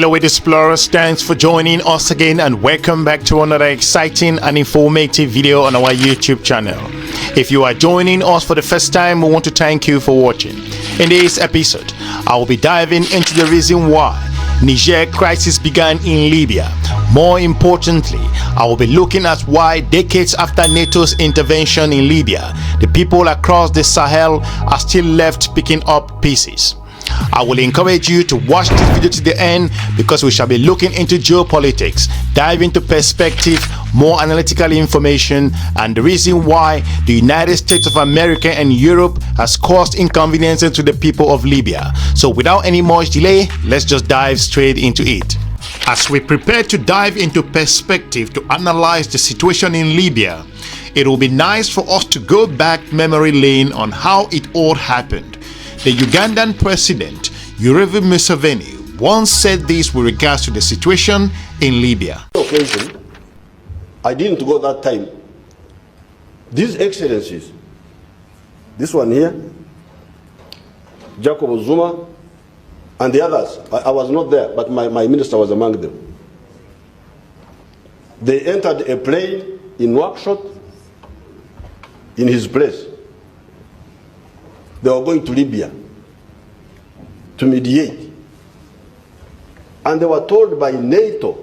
Fellow explorers, thanks for joining us again and welcome back to another exciting and informative video on our YouTube channel. If you are joining us for the first time, we want to thank you for watching. In this episode, I will be diving into the reason why Niger crisis began in Libya. More importantly, I will be looking at why decades after NATO's intervention in Libya, the people across the Sahel are still left picking up pieces. I will encourage you to watch this video to the end because we shall be looking into geopolitics, dive into perspective, more analytical information, and the reason why the United States of America and Europe has caused inconveniences to the people of Libya. So without any much delay, let's just dive straight into it. As we prepare to dive into perspective to analyze the situation in Libya, it will be nice for us to go back memory lane on how it all happened. The Ugandan president, Yoweri Museveni, once said this with regards to the situation in Libya. Occasion, I didn't go that time. These excellencies, this one here, Jacob Zuma, and the others, I was not there, but my minister was among them. They entered a plane in Nouakchott in his place. They were going to Libya to mediate. And they were told by NATO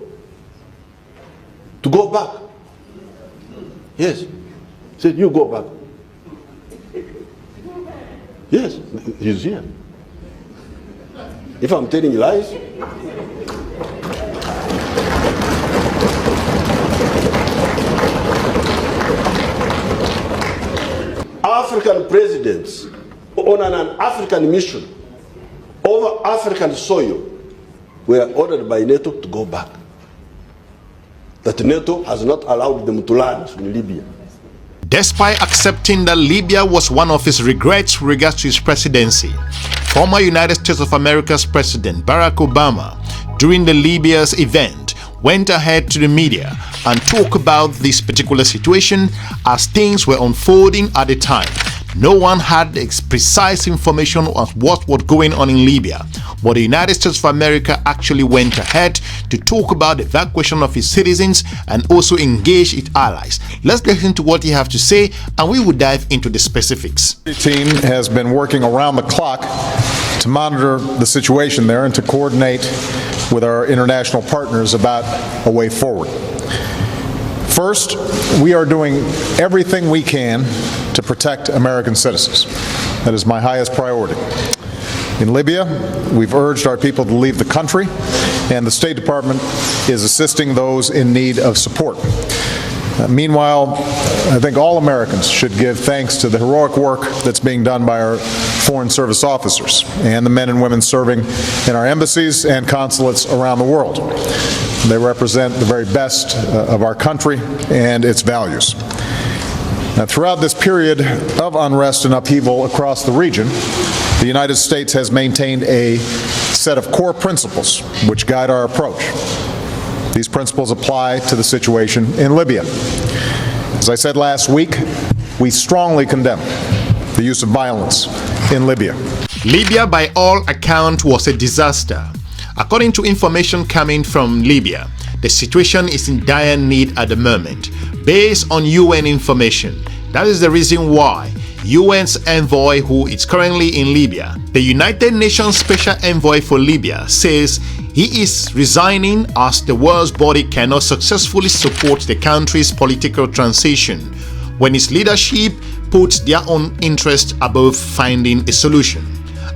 to go back. Yes. Said, you go back. Yes, he's here. If I'm telling lies, African presidents on an African mission over African soil were ordered by NATO to go back. That NATO has not allowed them to land in Libya. Despite accepting that Libya was one of his regrets with regards to his presidency, former United States of America's President Barack Obama, during the Libya's event, went ahead to the media and talked about this particular situation as things were unfolding at the time. No one had precise information of what was going on in Libya, but the United States of America actually went ahead to talk about the evacuation of its citizens and also engage its allies. Let's listen to what he has to say and we will dive into the specifics. The team has been working around the clock to monitor the situation there and to coordinate with our international partners about a way forward. First, we are doing everything we can to protect American citizens. That is my highest priority. In Libya, we've urged our people to leave the country, and the State Department is assisting those in need of support. Meanwhile, I think all Americans should give thanks to the heroic work that's being done by our Foreign Service officers and the men and women serving in our embassies and consulates around the world. They represent the very best of our country and its values. Now, throughout this period of unrest and upheaval across the region, the United States has maintained a set of core principles which guide our approach. These principles apply to the situation in Libya. As I said last week, we strongly condemn the use of violence in Libya. Libya, by all accounts, was a disaster. According to information coming from Libya, the situation is in dire need at the moment. Based on UN information, that is the reason why UN's envoy, who is currently in Libya, the United Nations Special Envoy for Libya, says he is resigning as the world's body cannot successfully support the country's political transition when its leadership puts their own interest above finding a solution.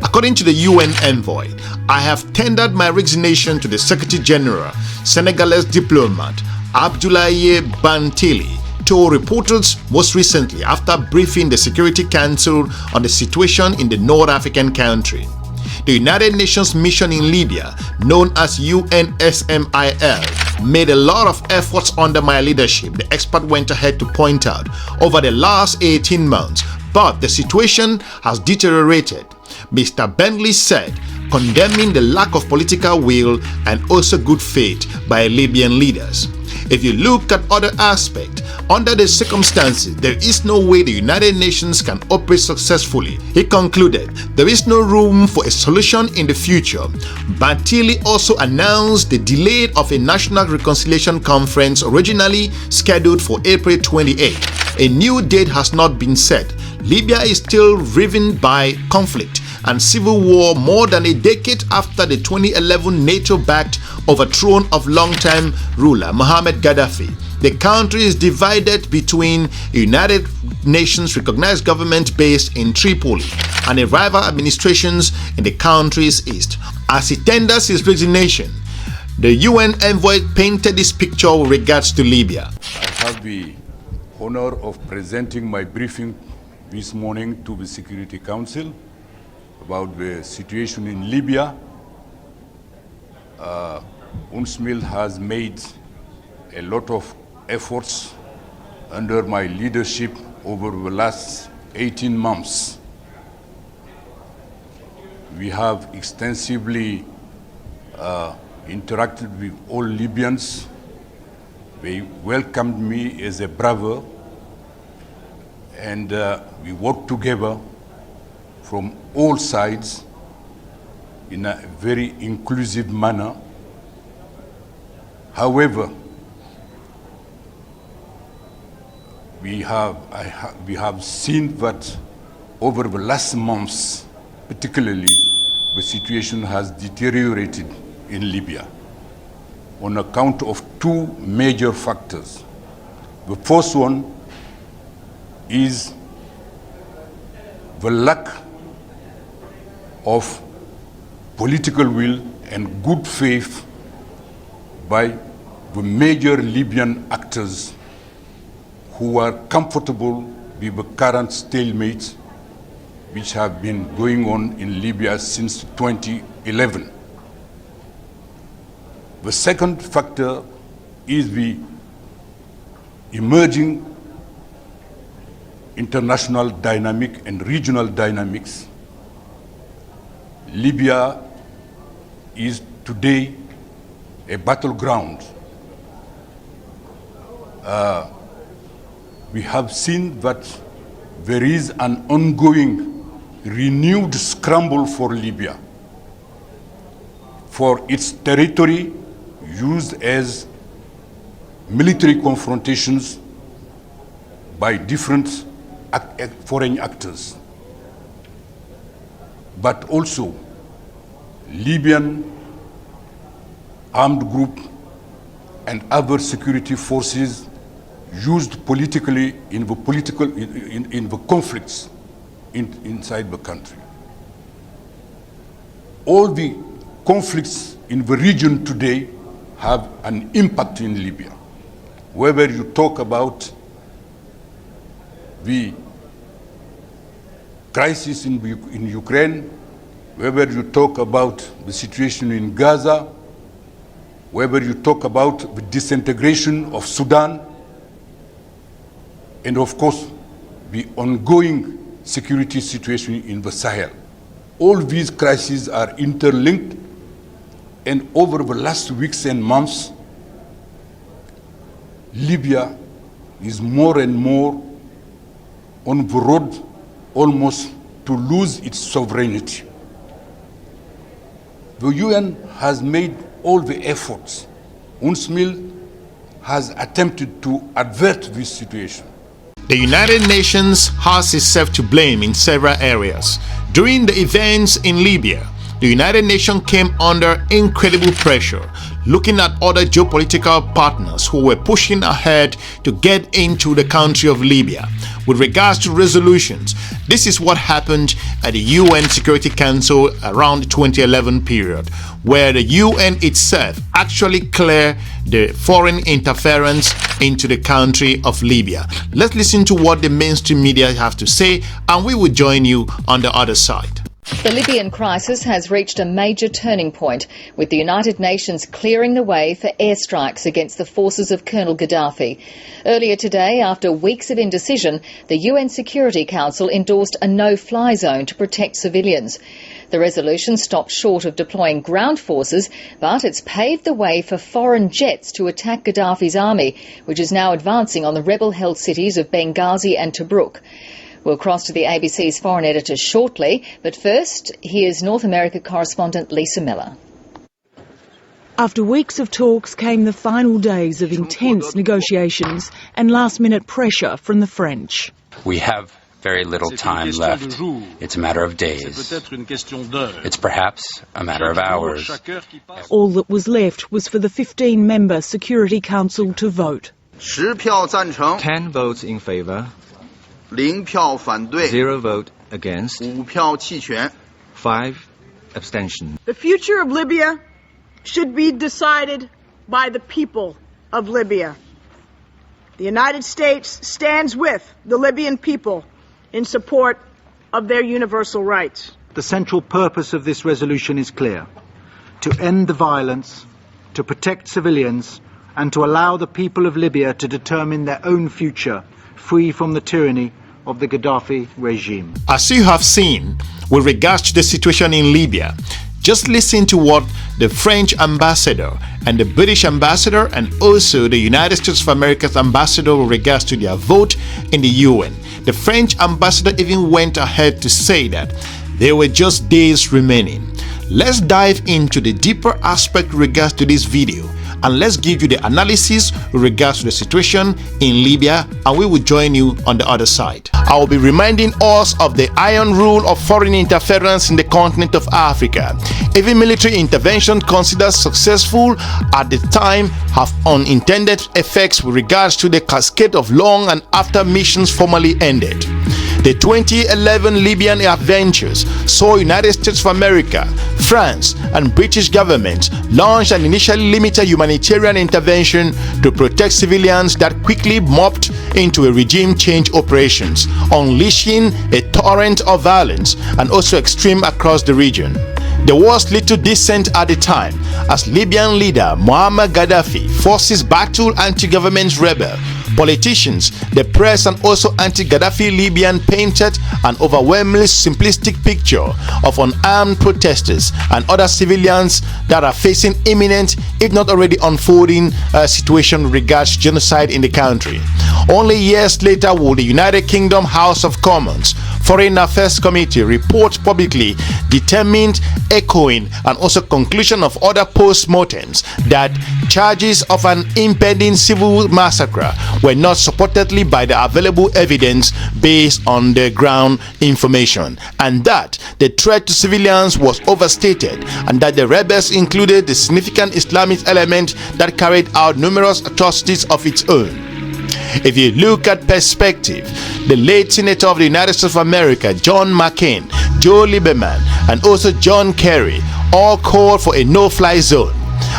According to the UN envoy, I have tendered my resignation to the Secretary General, Senegalese diplomat Abdoulaye Bathily, told reporters most recently after briefing the Security Council on the situation in the North African country. The United Nations mission in Libya, known as UNSMIL, made a lot of efforts under my leadership, the expert went ahead to point out, over the last 18 months, but the situation has deteriorated Mr. Bentley said, condemning the lack of political will and also good faith by Libyan leaders. If you look at other aspects, under the circumstances, there is no way the United Nations can operate successfully. He concluded, there is no room for a solution in the future. Bathily also announced the delay of a national reconciliation conference originally scheduled for April 28. A new date has not been set. Libya is still riven by conflict and civil war more than a decade after the 2011 NATO-backed overthrow of long-time ruler Mohamed Gaddafi. The country is divided between a United Nations recognized government based in Tripoli and a rival administrations in the country's east. As he tenders his resignation, the UN envoy painted this picture with regards to Libya. I have the honor of presenting my briefing this morning to the Security Council about the situation in Libya. UNSMIL has made a lot of efforts under my leadership over the last 18 months. We have extensively interacted with all Libyans. They welcomed me as a brother, and we worked together from all sides in a very inclusive manner. However, we have seen that over the last months, particularly, the situation has deteriorated in Libya on account of two major factors. The first one is the lack of political will and good faith by the major Libyan actors who are comfortable with the current stalemate which have been going on in Libya since 2011. The second factor is the emerging international dynamic and regional dynamics. Libya is today a battleground. We have seen that there is an ongoing renewed scramble for Libya, for its territory used as military confrontations by different foreign actors, but also Libyan armed group and other security forces used politically in the conflicts inside the country. All the conflicts in the region today have an impact in Libya. Whether you talk about the crisis in Ukraine, whether you talk about the situation in Gaza, whether you talk about the disintegration of Sudan, and of course, the ongoing security situation in the Sahel. All these crises are interlinked, and over the last weeks and months, Libya is more and more on the road almost to lose its sovereignty. The UN has made all the efforts. UNSMIL has attempted to avert this situation. The United Nations has itself to blame in several areas. During the events in Libya, the United Nations came under incredible pressure, looking at other geopolitical partners who were pushing ahead to get into the country of Libya. With regards to resolutions, this is what happened at the UN Security Council around the 2011 period, where the UN itself actually cleared the foreign interference into the country of Libya. Let's listen to what the mainstream media have to say, and we will join you on the other side. The Libyan crisis has reached a major turning point, with the United Nations clearing the way for airstrikes against the forces of Colonel Gaddafi. Earlier today, after weeks of indecision, the UN Security Council endorsed a no-fly zone to protect civilians. The resolution stopped short of deploying ground forces, but it's paved the way for foreign jets to attack Gaddafi's army, which is now advancing on the rebel-held cities of Benghazi and Tobruk. We'll cross to the ABC's foreign editor shortly, but first, here's North America correspondent Lisa Miller. After weeks of talks came the final days of intense negotiations and last-minute pressure from the French. We have very little time left. It's a matter of days. It's perhaps a matter of hours. All that was left was for the 15-member Security Council to vote. 10 votes in favour, 0 vote against, 5 abstention. The future of Libya should be decided by the people of Libya. The United States stands with the Libyan people in support of their universal rights. The central purpose of this resolution is clear: to end the violence, to protect civilians, and to allow the people of Libya to determine their own future, free from the tyranny of the Gaddafi regime. As you have seen, with regards to the situation in Libya, just listen to what the French ambassador and the British ambassador and also the United States of America's ambassador with regards to their vote in the UN. The French ambassador even went ahead to say that there were just days remaining. Let's dive into the deeper aspect with regards to this video, and let's give you the analysis with regards to the situation in Libya, and we will join you on the other side. I will be reminding us of the iron rule of foreign interference in the continent of Africa. Every military intervention considered successful at the time have unintended effects with regards to the cascade of long and after missions formally ended. The 2011 Libyan adventures saw United States of America, France, and British governments launch an initially limited humanitarian intervention to protect civilians that quickly morphed into a regime change operations, unleashing a torrent of violence and also extreme across the region. There was little dissent at the time as Libyan leader Muammar Gaddafi forces battle anti-government rebel. Politicians, the press, and also anti-Gaddafi Libyan painted an overwhelmingly simplistic picture of unarmed protesters and other civilians that are facing imminent, if not already unfolding, situation with regards to genocide in the country. Only years later will the United Kingdom House of Commons Foreign Affairs Committee report publicly determined, echoing and also conclusion of other post-mortems, that charges of an impending civil massacre were not supported by the available evidence based on the ground information, and that the threat to civilians was overstated, and that the rebels included the significant Islamist element that carried out numerous atrocities of its own. If you look at perspective, the late Senator of the United States of America, John McCain, Joe Lieberman, and also John Kerry all called for a no-fly zone.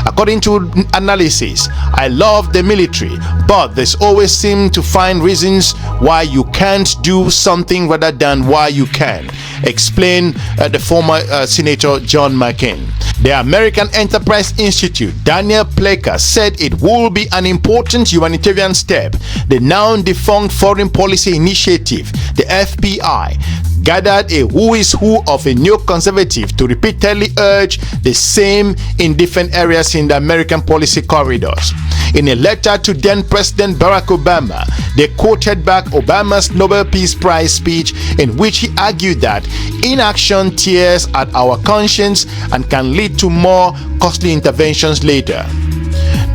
According to analysis, I love the military, but there's always seem to find reasons why you can't do something rather than why you can, explained the former Senator John McCain. The American Enterprise Institute, Daniel Plecker, said it will be an important humanitarian step. The now defunct Foreign Policy Initiative, the FPI, gathered a who is who of a neoconservative to repeatedly urge the same in different areas in the American policy corridors. In a letter to then President Barack Obama, they quoted back Obama's Nobel Peace Prize speech, in which he argued that inaction tears at our conscience and can lead to more costly interventions later.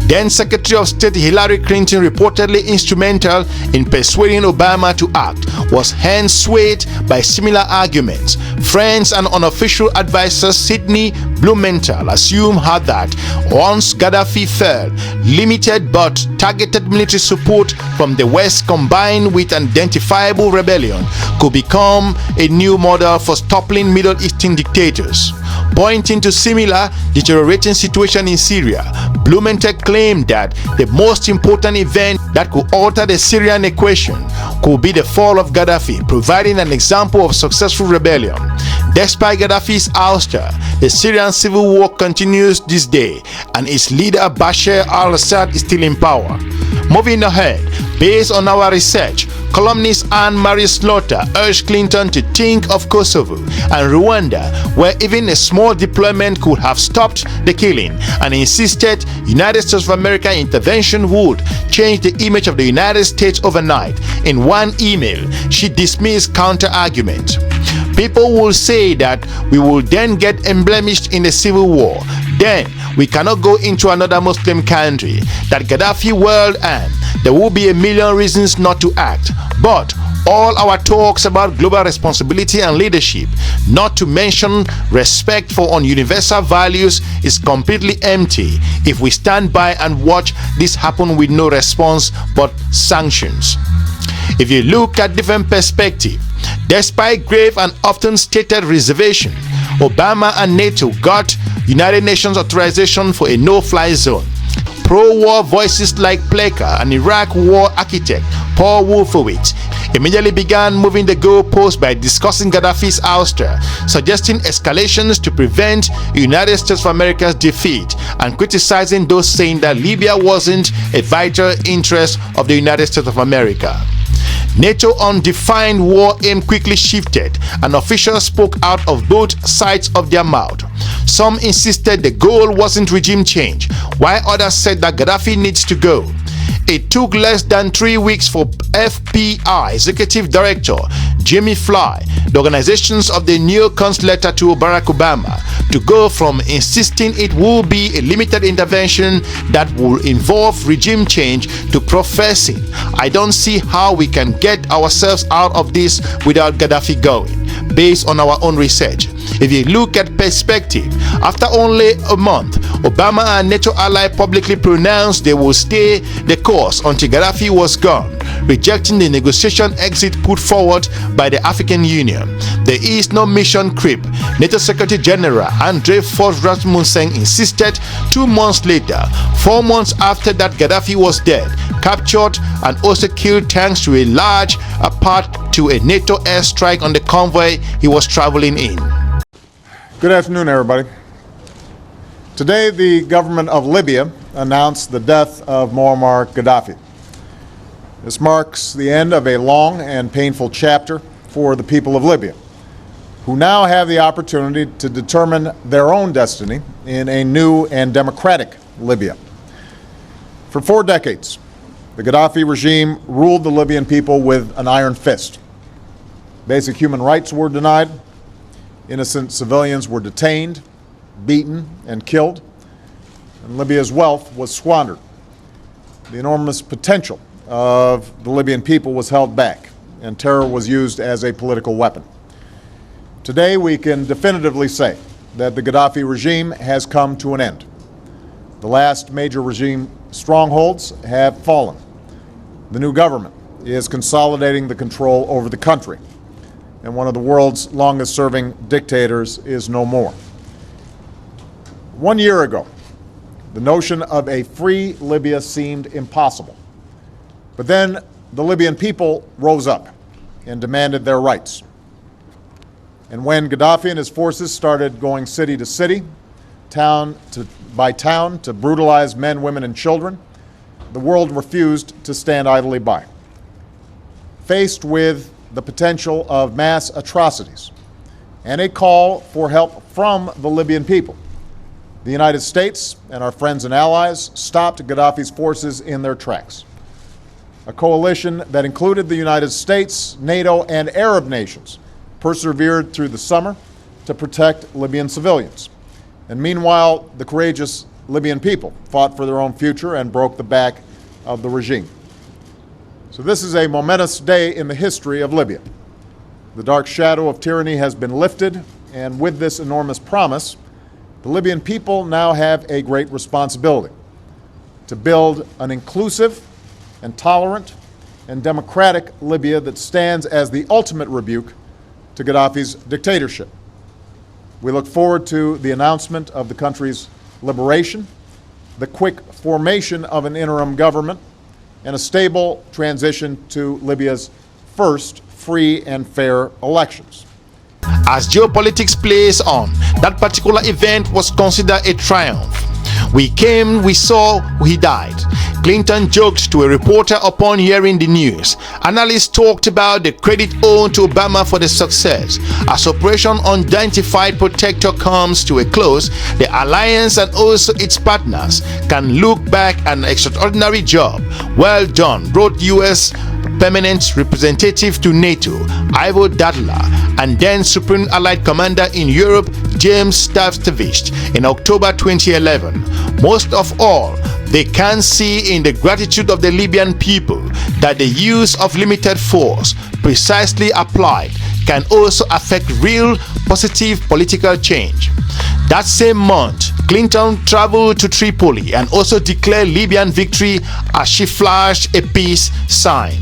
Then Secretary of State Hillary Clinton, reportedly instrumental in persuading Obama to act, was hence swayed by similar arguments. Friends and unofficial advisor Sidney Blumenthal assumed her that once Gaddafi fell, limited but targeted military support from the West combined with an identifiable rebellion could become a new model for toppling Middle Eastern dictators. Pointing to similar deteriorating situation in Syria, Blumenthal claimed that the most important event that could alter the Syrian equation could be the fall of Gaddafi, providing an example of successful rebellion. Despite Gaddafi's ouster, the Syrian civil war continues this day and its leader Bashar al-Assad is still in power. Moving ahead, based on our research, columnist Anne-Marie Slaughter urged Clinton to think of Kosovo and Rwanda, where even a small deployment could have stopped the killing, and insisted United States of America intervention would change the image of the United States overnight. In one email, she dismissed counter-argument. People will say that we will then get emblemished in a civil war. Then we cannot go into another Muslim country, that Gaddafi world, and there will be a million reasons not to act. But all our talks about global responsibility and leadership, not to mention respect for universal values, is completely empty if we stand by and watch this happen with no response but sanctions. If you look at different perspective, despite grave and often stated reservation, Obama and NATO got United Nations authorization for a no-fly zone. Pro-war voices like Pleca and Iraq war architect Paul Wolfowitz immediately began moving the goalpost by discussing Gaddafi's ouster, suggesting escalations to prevent United States of America's defeat, and criticizing those saying that Libya wasn't a vital interest of the United States of America. NATO undefined war aim quickly shifted, and officials spoke out of both sides of their mouth. Some insisted the goal wasn't regime change, while others said that Gaddafi needs to go. It took less than 3 weeks for FBI Executive Director Jimmy Fly, the organizations of the neocons letter to Barack Obama, to go from insisting it will be a limited intervention that will involve regime change to professing, I don't see how we can get ourselves out of this without Gaddafi going, based on our own research. If you look at perspective, after only a month, Obama and NATO allies publicly pronounced they will stay the course until Gaddafi was gone, rejecting the negotiation exit put forward by the African Union. There is no mission creep. NATO Secretary General Andre Fogh Rasmussen insisted 2 months later, 4 months after that Gaddafi was dead, captured and also killed thanks to a large part to a NATO airstrike on the convoy he was traveling in. Good afternoon, everybody. Today, the government of Libya announced the death of Muammar Gaddafi. This marks the end of a long and painful chapter for the people of Libya, who now have the opportunity to determine their own destiny in a new and democratic Libya. For 4 decades, the Gaddafi regime ruled the Libyan people with an iron fist. Basic human rights were denied. Innocent civilians were detained, beaten, and killed, and Libya's wealth was squandered. The enormous potential of the Libyan people was held back, and terror was used as a political weapon. Today, we can definitively say that the Gaddafi regime has come to an end. The last major regime strongholds have fallen. The new government is consolidating the control over the country, and one of the world's longest-serving dictators is no more. 1 year ago, the notion of a free Libya seemed impossible. But then the Libyan people rose up and demanded their rights. And when Gaddafi and his forces started going city to city, town by town, to brutalize men, women, and children, the world refused to stand idly by. Faced with the potential of mass atrocities and a call for help from the Libyan people, the United States and our friends and allies stopped Gaddafi's forces in their tracks. A coalition that included the United States, NATO, and Arab nations persevered through the summer to protect Libyan civilians. And meanwhile, the courageous Libyan people fought for their own future and broke the back of the regime. So this is a momentous day in the history of Libya. The dark shadow of tyranny has been lifted, and with this enormous promise, the Libyan people now have a great responsibility to build an inclusive and tolerant and democratic Libya that stands as the ultimate rebuke to Gaddafi's dictatorship. We look forward to the announcement of the country's liberation, the quick formation of an interim government, and a stable transition to Libya's first free and fair elections. As geopolitics plays on, that particular event was considered a triumph. We came, we saw, he died. Clinton joked to a reporter upon hearing the news. Analysts talked about the credit owed to Obama for the success. As Operation Unidentified Protector comes to a close, the alliance and also its partners can look back at an extraordinary job. Well done, wrote U.S. Permanent Representative to NATO, Ivo Dadler, and then Supreme Allied Commander in Europe, James Stavstovich, in October 2011. Most of all, they can see in the gratitude of the Libyan people that the use of limited force, precisely applied, can also affect real positive political change. That same month, Clinton traveled to Tripoli and also declared Libyan victory as she flashed a peace sign.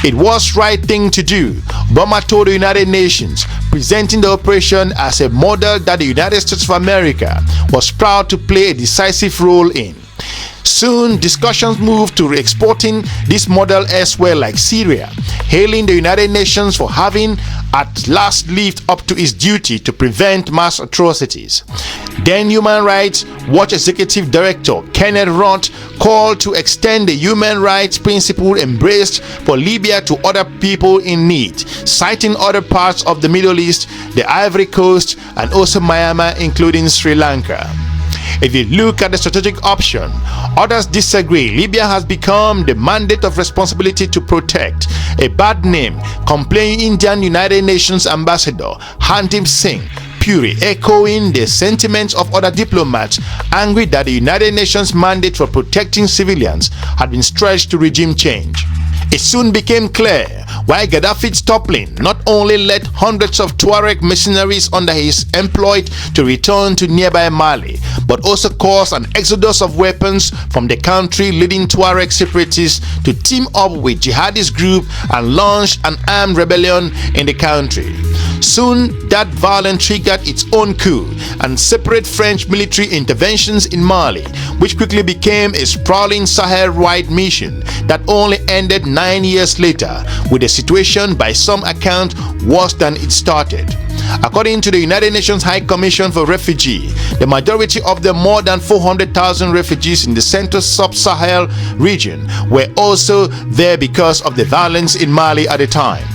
It was right thing to do, Obama told the United Nations, presenting the operation as a model that the United States of America was proud to play a decisive role in. Soon, discussions moved to exporting this model elsewhere like Syria, hailing the United Nations for having at last lived up to its duty to prevent mass atrocities. Then Human Rights Watch Executive Director Kenneth Roth called to extend the human rights principle embraced for Libya to other people in need, citing other parts of the Middle East, the Ivory Coast, and also Myanmar, including Sri Lanka. If you look at the strategic option, others disagree. Libya has become the mandate of responsibility to protect. A bad name, complaining Indian United Nations Ambassador Handip Singh Puri, echoing the sentiments of other diplomats angry that the United Nations mandate for protecting civilians had been stretched to regime change. It soon became clear why Gaddafi's toppling not only led hundreds of Tuareg mercenaries under his employ to return to nearby Mali, but also caused an exodus of weapons from the country, leading Tuareg separatists to team up with jihadist group and launch an armed rebellion in the country. Soon, that violence triggered its own coup and separate French military interventions in Mali, which quickly became a sprawling Sahel-wide mission that only ended 9 years later, with the situation by some account worse than it started. According to the United Nations High Commission for Refugees, the majority of the more than 400,000 refugees in the Central Sub-Sahel region were also there because of the violence in Mali at the time.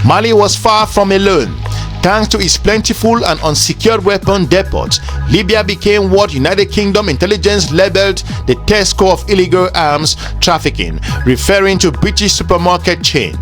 Mali was far from alone. Thanks to its plentiful and unsecured weapon depots, Libya became what United Kingdom intelligence labeled the Tesco of illegal arms trafficking, referring to British supermarket chain.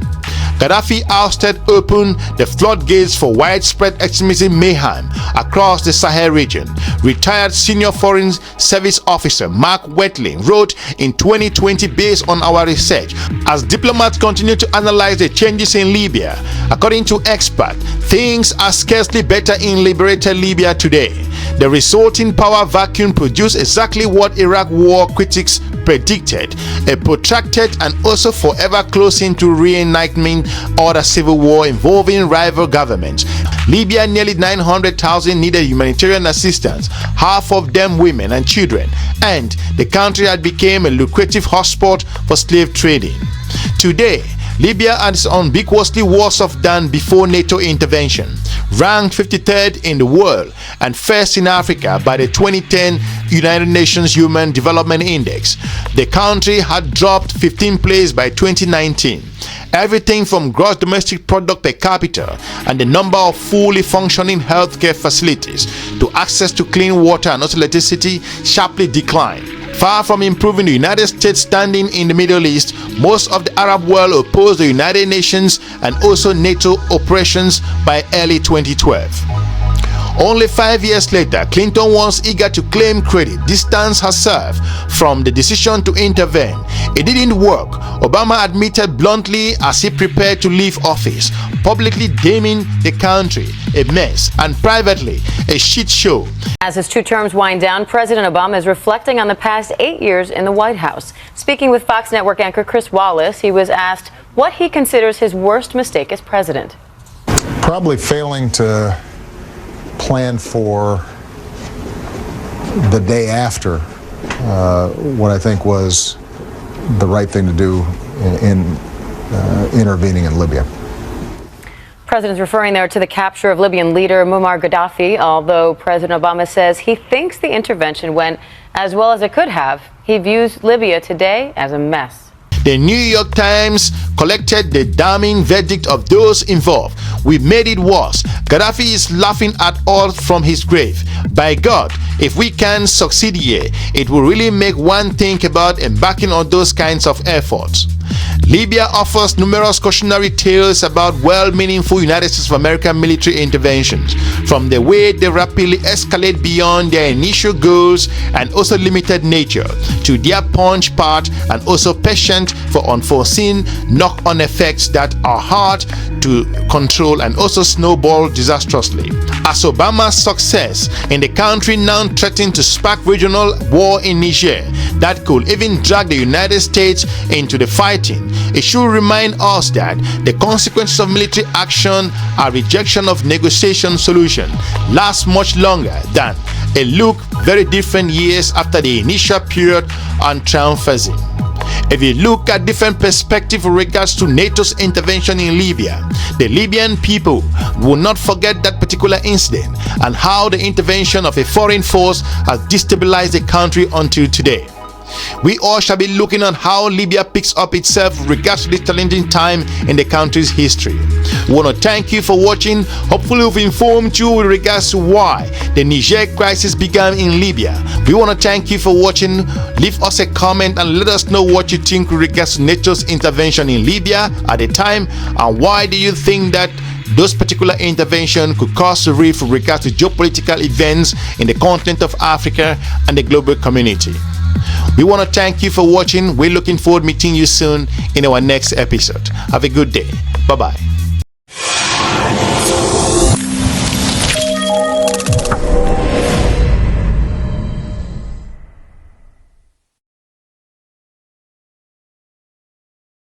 Gaddafi ousted opened the floodgates for widespread extremism mayhem across the Sahel region. Retired senior foreign service officer Mark Wetling wrote in 2020, based on our research, as diplomats continue to analyze the changes in Libya, according to experts, things are scarcely better in liberated Libya today. The resulting power vacuum produced exactly what Iraq war critics predicted, a protracted and also forever closing to reenactment or a civil war involving rival governments. Libya, nearly 900,000 needed humanitarian assistance, half of them women and children, and the country had become a lucrative hotspot for slave trading. Today, Libya is unambiguously worse off than before NATO intervention. Ranked 53rd in the world and first in Africa by the 2010 United Nations Human Development Index, the country had dropped 15th place by 2019. Everything from gross domestic product per capita and the number of fully functioning healthcare facilities to access to clean water and also electricity sharply declined. Far from improving the United States standing in the Middle East, most of the Arab world opposed the United Nations and also NATO operations by early 2012. Only 5 years later, Clinton, once eager to claim credit, distanced herself from the decision to intervene. It didn't work, Obama admitted bluntly as he prepared to leave office, publicly deeming the country a mess and privately a shit show. As his 2 terms wind down, President Obama is reflecting on the past 8 years in the White House. Speaking with Fox Network anchor Chris Wallace, he was asked what he considers his worst mistake as president. Probably failing to plan for the day after what I think was the right thing to do in intervening in Libya. President's referring there to the capture of Libyan leader Muammar Gaddafi. Although President Obama says he thinks the intervention went as well as it could have, he views Libya today as a mess. The New York Times collected the damning verdict of those involved. We made it worse. Gaddafi is laughing at us from his grave. By God, if we can succeed here, it will really make one think about embarking on those kinds of efforts. Libya offers numerous cautionary tales about well-meaningful United States of America military interventions, from the way they rapidly escalate beyond their initial goals and also limited nature, to their punch part and also patient for unforeseen knock-on effects that are hard to control and also snowball disastrously. As Obama's success in the country now threatened to spark regional war in Niger that could even drag the United States into the fighting, it should remind us that the consequences of military action and rejection of negotiation solution last much longer than a look very different years after the initial period on triumphalism. If you look at different perspectives with regards to NATO's intervention in Libya, the Libyan people will not forget that particular incident and how the intervention of a foreign force has destabilized the country until today. We all shall be looking at how Libya picks up itself with regards to this challenging time in the country's history. We want to thank you for watching. Hopefully we've informed you with regards to why the Niger crisis began in Libya. We want to thank you for watching. Leave us a comment and let us know what you think with regards to NATO's intervention in Libya at the time, and why do you think that those particular intervention could cause a rift with regards to geopolitical events in the continent of Africa and the global community. We want to thank you for watching. We're looking forward to meeting you soon in our next episode. Have a good day. Bye-bye.